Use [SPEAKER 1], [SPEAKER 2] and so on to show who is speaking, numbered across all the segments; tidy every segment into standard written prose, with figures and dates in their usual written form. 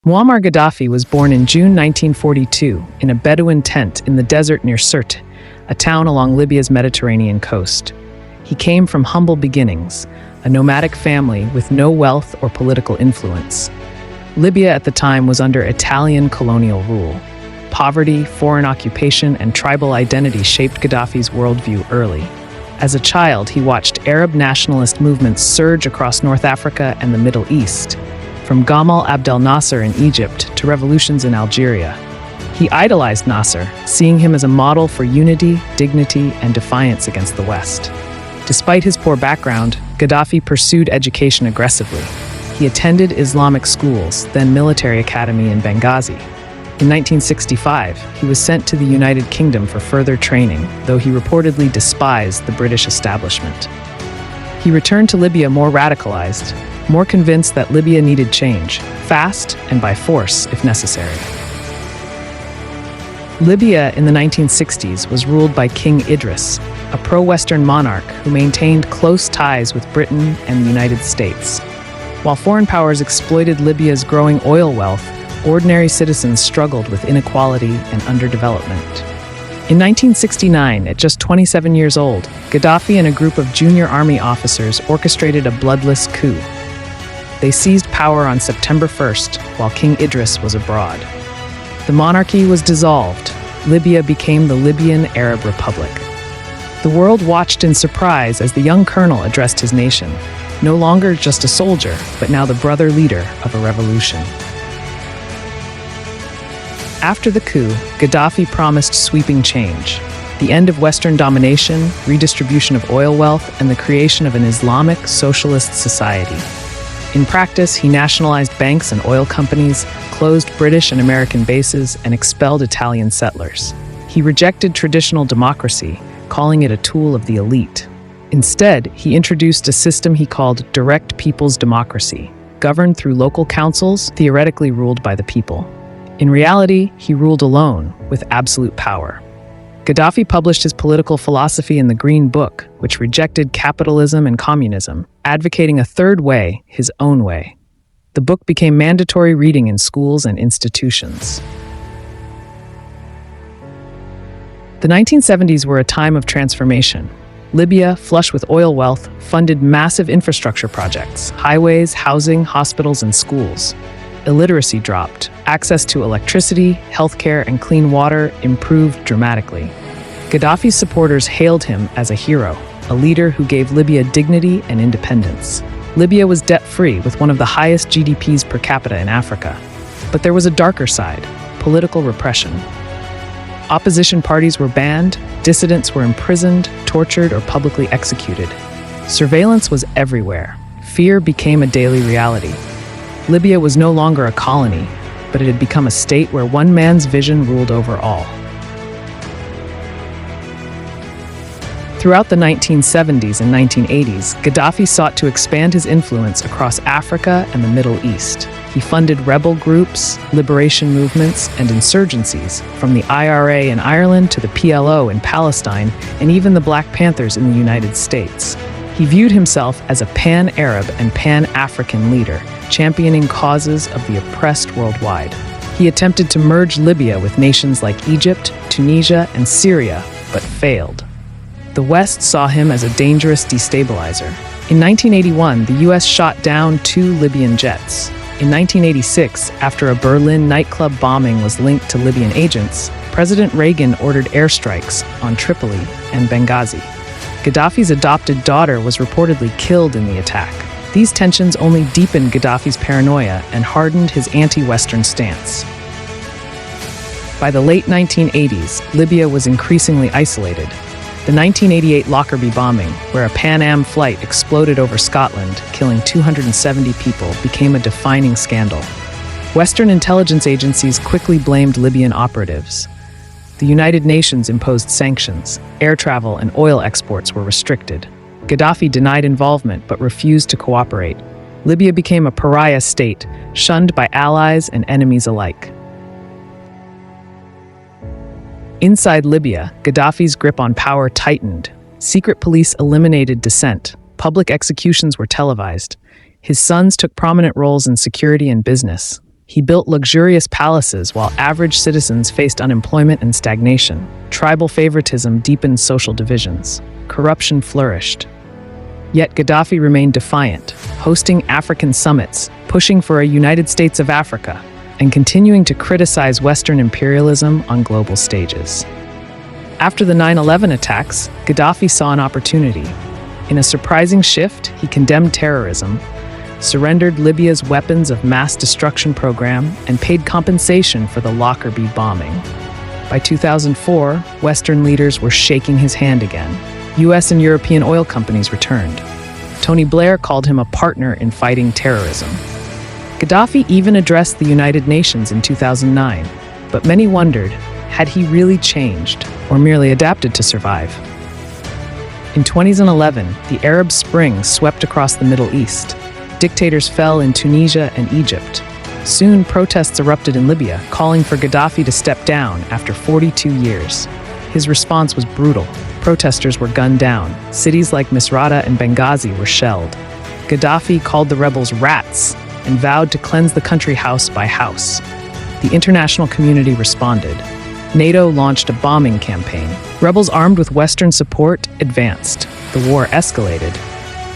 [SPEAKER 1] Muammar Gaddafi was born in June 1942 in a Bedouin tent in the desert near Sirte, a town along Libya's Mediterranean coast. He came from humble beginnings, a nomadic family with no wealth or political influence. Libya at the time was under Italian colonial rule. Poverty, foreign occupation, and tribal identity shaped Gaddafi's worldview early. As a child, he watched Arab nationalist movements surge across North Africa and the Middle East, from Gamal Abdel Nasser in Egypt to revolutions in Algeria. He idolized Nasser, seeing him as a model for unity, dignity, and defiance against the West. Despite his poor background, Gaddafi pursued education aggressively. He attended Islamic schools, then military academy in Benghazi. In 1965, he was sent to the United Kingdom for further training, though he reportedly despised the British establishment. He returned to Libya more radicalized, more convinced that Libya needed change, fast and by force if necessary. Libya in the 1960s was ruled by King Idris, a pro-Western monarch who maintained close ties with Britain and the United States. While foreign powers exploited Libya's growing oil wealth, ordinary citizens struggled with inequality and underdevelopment. In 1969, at just 27 years old, Gaddafi and a group of junior army officers orchestrated a bloodless coup. They seized power on September 1st, while King Idris was abroad. The monarchy was dissolved. Libya became the Libyan Arab Republic. The world watched in surprise as the young colonel addressed his nation, no longer just a soldier, but now the brother leader of a revolution. After the coup, Gaddafi promised sweeping change: the end of Western domination, redistribution of oil wealth, and the creation of an Islamic socialist society. In practice, he nationalized banks and oil companies, closed British and American bases, and expelled Italian settlers. He rejected traditional democracy, calling it a tool of the elite. Instead, he introduced a system he called direct people's democracy, governed through local councils, theoretically ruled by the people. In reality, he ruled alone, with absolute power. Gaddafi published his political philosophy in the Green Book, which rejected capitalism and communism, advocating a third way, his own way. The book became mandatory reading in schools and institutions. The 1970s were a time of transformation. Libya, flush with oil wealth, funded massive infrastructure projects: highways, housing, hospitals, and schools. Illiteracy dropped. Access to electricity, healthcare, and clean water improved dramatically. Gaddafi's supporters hailed him as a hero, a leader who gave Libya dignity and independence. Libya was debt-free with one of the highest GDPs per capita in Africa. But there was a darker side: political repression. Opposition parties were banned, dissidents were imprisoned, tortured, or publicly executed. Surveillance was everywhere. Fear became a daily reality. Libya was no longer a colony, but it had become a state where one man's vision ruled over all. Throughout the 1970s and 1980s, Gaddafi sought to expand his influence across Africa and the Middle East. He funded rebel groups, liberation movements, and insurgencies, from the IRA in Ireland to the PLO in Palestine, and even the Black Panthers in the United States. He viewed himself as a pan-Arab and pan-African leader, championing causes of the oppressed worldwide. He attempted to merge Libya with nations like Egypt, Tunisia, and Syria, but failed. The West saw him as a dangerous destabilizer. In 1981, the US shot down 2 Libyan jets. In 1986, after a Berlin nightclub bombing was linked to Libyan agents, President Reagan ordered airstrikes on Tripoli and Benghazi. Gaddafi's adopted daughter was reportedly killed in the attack. These tensions only deepened Gaddafi's paranoia and hardened his anti-Western stance. By the late 1980s, Libya was increasingly isolated. The 1988 Lockerbie bombing, where a Pan Am flight exploded over Scotland, killing 270 people, became a defining scandal. Western intelligence agencies quickly blamed Libyan operatives. The United Nations imposed sanctions. Air travel and oil exports were restricted. Gaddafi denied involvement but refused to cooperate. Libya became a pariah state, shunned by allies and enemies alike. Inside Libya, Gaddafi's grip on power tightened. Secret police eliminated dissent. Public executions were televised. His sons took prominent roles in security and business. He built luxurious palaces while average citizens faced unemployment and stagnation. Tribal favoritism deepened social divisions. Corruption flourished. Yet Gaddafi remained defiant, hosting African summits, pushing for a United States of Africa, and continuing to criticize Western imperialism on global stages. After the 9/11 attacks, Gaddafi saw an opportunity. In a surprising shift, he condemned terrorism, surrendered Libya's weapons of mass destruction program, and paid compensation for the Lockerbie bombing. By 2004, Western leaders were shaking his hand again. US and European oil companies returned. Tony Blair called him a partner in fighting terrorism. Gaddafi even addressed the United Nations in 2009, but many wondered, had he really changed or merely adapted to survive? In 2011, the Arab Spring swept across the Middle East. Dictators fell in Tunisia and Egypt. Soon, protests erupted in Libya, calling for Gaddafi to step down after 42 years. His response was brutal. Protesters were gunned down. Cities like Misrata and Benghazi were shelled. Gaddafi called the rebels rats and vowed to cleanse the country house by house. The international community responded. NATO launched a bombing campaign. Rebels armed with Western support advanced. The war escalated.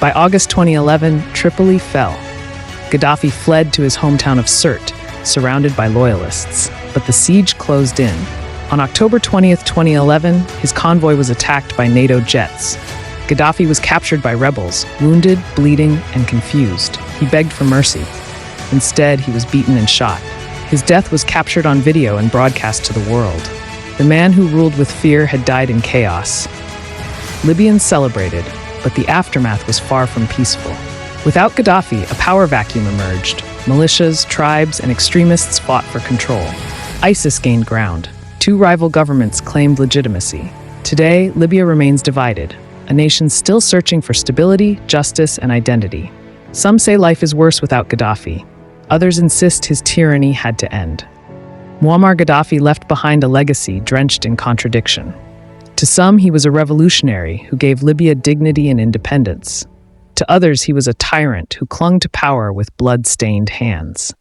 [SPEAKER 1] By August 2011, Tripoli fell. Gaddafi fled to his hometown of Sirte, surrounded by loyalists. But the siege closed in. On October 20th, 2011, his convoy was attacked by NATO jets. Gaddafi was captured by rebels, wounded, bleeding, and confused. He begged for mercy. Instead, he was beaten and shot. His death was captured on video and broadcast to the world. The man who ruled with fear had died in chaos. Libyans celebrated, but the aftermath was far from peaceful. Without Gaddafi, a power vacuum emerged. Militias, tribes, and extremists fought for control. ISIS gained ground. Two rival governments claimed legitimacy. Today, Libya remains divided, a nation still searching for stability, justice, and identity. Some say life is worse without Gaddafi. Others insist his tyranny had to end. Muammar Gaddafi left behind a legacy drenched in contradiction. To some, he was a revolutionary who gave Libya dignity and independence. To others, he was a tyrant who clung to power with blood-stained hands.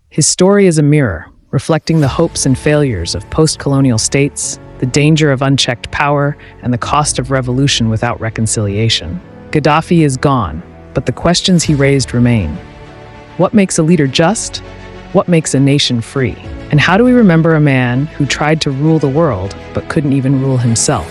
[SPEAKER 1] His story is a mirror, reflecting the hopes and failures of post-colonial states, the danger of unchecked power, and the cost of revolution without reconciliation. Gaddafi is gone, but the questions he raised remain. What makes a leader just? What makes a nation free? And how do we remember a man who tried to rule the world but couldn't even rule himself?